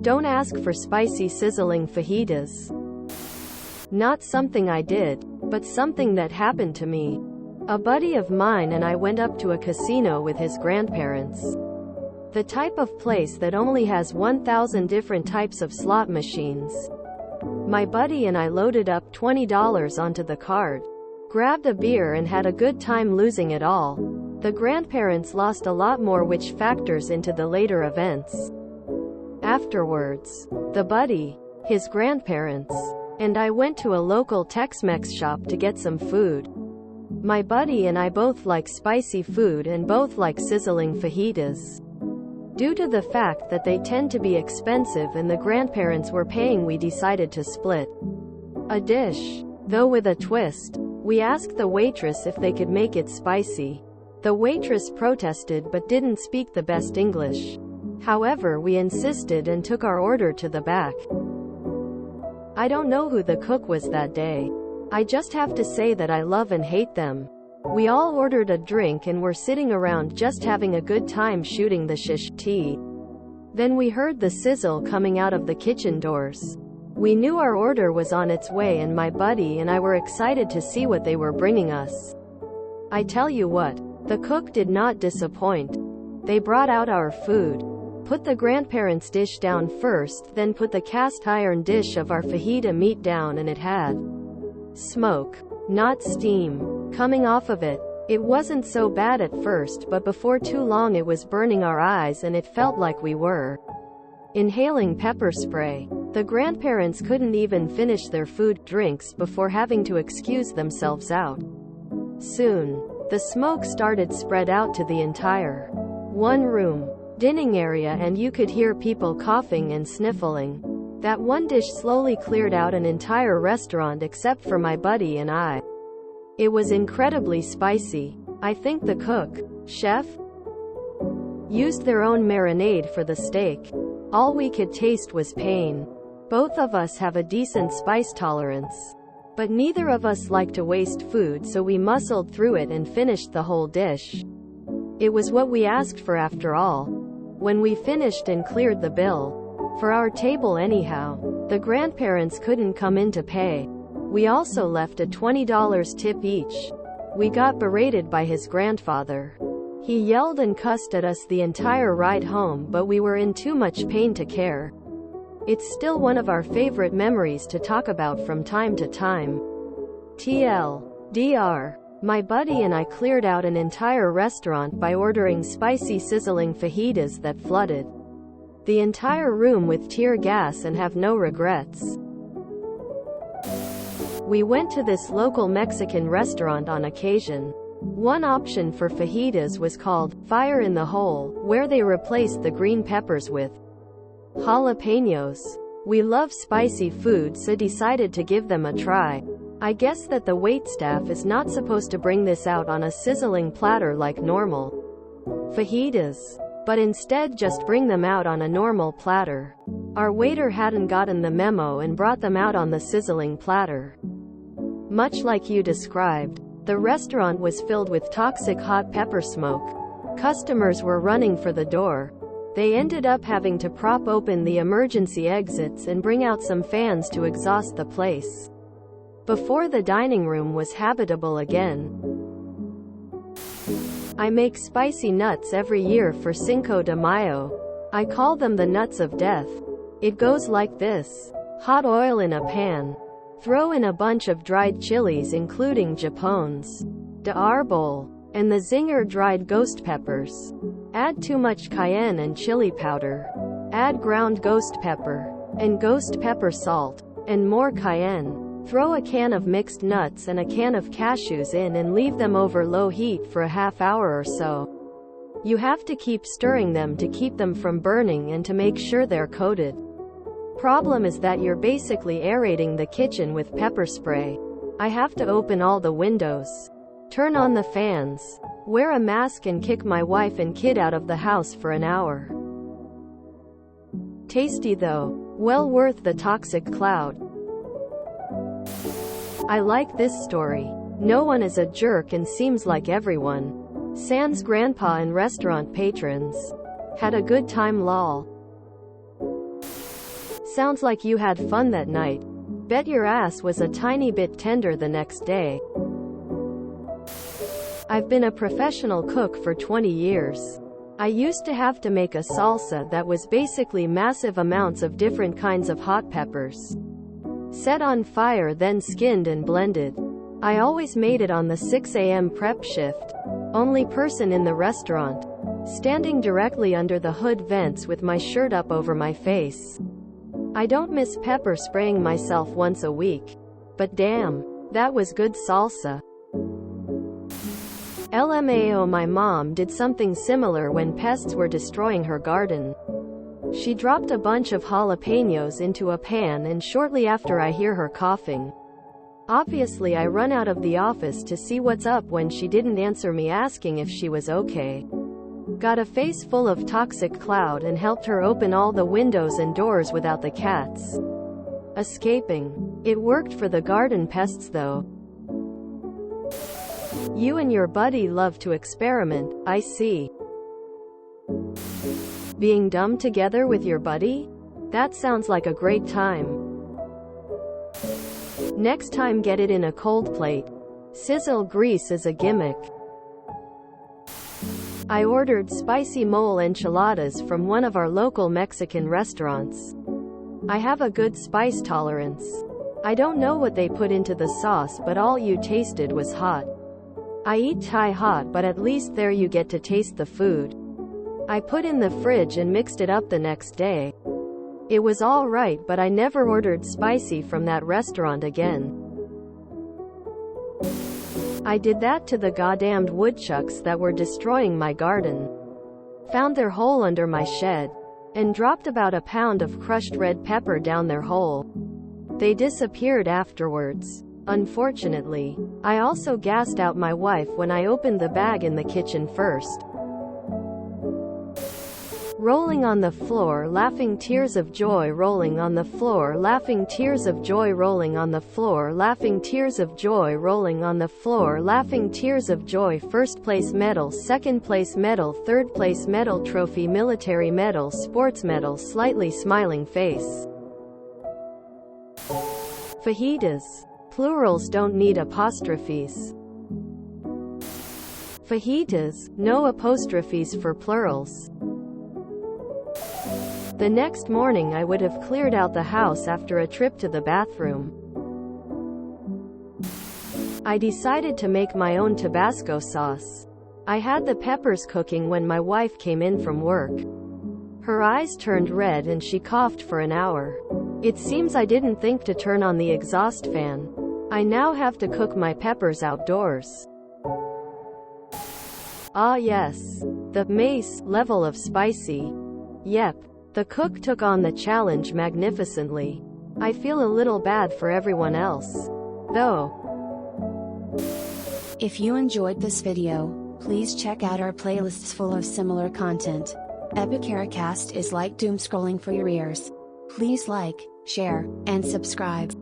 Don't ask for spicy sizzling fajitas. Not something I did, but something that happened to me. A buddy of mine and I went up to a casino with his grandparents. The type of place that only has 1,000 different types of slot machines. My buddy and I loaded up $20 onto the card, grabbed a beer and had a good time losing it all. The grandparents lost a lot more, which factors into the later events. Afterwards, the buddy, his grandparents, and I went to a local Tex-Mex shop to get some food. My buddy and I both like spicy food and both like sizzling fajitas. Due to the fact that they tend to be expensive and the grandparents were paying, we decided to split a dish. Though with a twist, we asked the waitress if they could make it spicy. The waitress protested but didn't speak the best English. However, we insisted and took our order to the back. I don't know who the cook was that day. I just have to say that I love and hate them. We all ordered a drink and were sitting around just having a good time shooting the shish tea. Then we heard the sizzle coming out of the kitchen doors. We knew our order was on its way and my buddy and I were excited to see what they were bringing us. I tell you what, the cook did not disappoint. They brought out our food, put the grandparents' dish down first, then put the cast iron dish of our fajita meat down, and it had smoke, not steam, coming off of it. It wasn't so bad at first, but before too long it was burning our eyes and it felt like we were inhaling pepper spray. The grandparents couldn't even finish their food drinks before having to excuse themselves out. Soon, the smoke started spread out to the entire one-room dining area and you could hear people coughing and sniffling. That one dish slowly cleared out an entire restaurant except for my buddy and I. It was incredibly spicy. I think the cook, chef, used their own marinade for the steak. All we could taste was pain. Both of us have a decent spice tolerance, but neither of us like to waste food, so we muscled through it and finished the whole dish. It was what we asked for after all. When we finished and cleared the bill, for our table anyhow, the grandparents couldn't come in to pay. We also left a $20 tip each. We got berated by his grandfather. He yelled and cussed at us the entire ride home, but we were in too much pain to care. It's still one of our favorite memories to talk about from time to time. TLDR. My buddy and I cleared out an entire restaurant by ordering spicy sizzling fajitas that flooded the entire room with tear gas and have no regrets. We went to this local Mexican restaurant on occasion. One option for fajitas was called Fire in the Hole, where they replaced the green peppers with jalapenos. We love spicy food, so decided to give them a try. I guess that the waitstaff is not supposed to bring this out on a sizzling platter like normal fajitas, but instead just bring them out on a normal platter. Our waiter hadn't gotten the memo and brought them out on the sizzling platter. Much like you described, the restaurant was filled with toxic hot pepper smoke. Customers were running for the door. They ended up having to prop open the emergency exits and bring out some fans to exhaust the place before the dining room was habitable again. I make spicy nuts every year for Cinco de Mayo. I call them the nuts of death. It goes like this. Hot oil in a pan. Throw in a bunch of dried chilies including japones, de arbol, and the zinger dried ghost peppers. Add too much cayenne and chili powder. Add ground ghost pepper and ghost pepper salt, and more cayenne. Throw a can of mixed nuts and a can of cashews in and leave them over low heat for a half hour or so. You have to keep stirring them to keep them from burning and to make sure they're coated. Problem is that you're basically aerating the kitchen with pepper spray. I have to open all the windows, turn on the fans, wear a mask and kick my wife and kid out of the house for an hour. Tasty though. Well worth the toxic cloud. I like this story. No one is a jerk and seems like everyone, sans grandpa and restaurant patrons, had a good time lol. Sounds like you had fun that night. Bet your ass was a tiny bit tender the next day. I've been a professional cook for 20 years. I used to have to make a salsa that was basically massive amounts of different kinds of hot peppers. Set on fire, then skinned and blended. I always made it on the 6 a.m. prep shift. Only person in the restaurant. Standing directly under the hood vents with my shirt up over my face. I don't miss pepper spraying myself once a week. But damn, that was good salsa. LMAO, my mom did something similar when pests were destroying her garden. She dropped a bunch of jalapenos into a pan, and shortly after I hear her coughing. Obviously I run out of the office to see what's up when she didn't answer me asking if she was okay. Got a face full of toxic cloud and helped her open all the windows and doors without the cats escaping. It worked for the garden pests though. You and your buddy love to experiment, I see. Being dumb together with your buddy? That sounds like a great time. Next time get it in a cold plate. Sizzle grease is a gimmick. I ordered spicy mole enchiladas from one of our local Mexican restaurants. I have a good spice tolerance. I don't know what they put into the sauce, but all you tasted was hot. I eat Thai hot, but at least there you get to taste the food. I put in the fridge and mixed it up the next day. It was all right, but I never ordered spicy from that restaurant again. I did that to the goddamned woodchucks that were destroying my garden. Found their hole under my shed, and dropped about a pound of crushed red pepper down their hole. They disappeared afterwards. Unfortunately, I also gassed out my wife when I opened the bag in the kitchen first. Rolling on the floor, laughing tears of joy, rolling on the floor, laughing tears of joy, rolling on the floor, laughing tears of joy, rolling on the floor, laughing tears of joy. First place medal, second place medal, third place medal, trophy, military medal, sports medal, slightly smiling face. Fajitas. Plurals don't need apostrophes. Fajitas, no apostrophes for plurals. The next morning I would have cleared out the house after a trip to the bathroom. I decided to make my own Tabasco sauce. I had the peppers cooking when my wife came in from work. Her eyes turned red and she coughed for an hour. It seems I didn't think to turn on the exhaust fan. I now have to cook my peppers outdoors. Ah yes, the mace level of spicy. Yep, the cook took on the challenge magnificently. I feel a little bad for everyone else, though. If you enjoyed this video, please check out our playlists full of similar content. Epicaricast is like doom scrolling for your ears. Please like, share, and subscribe.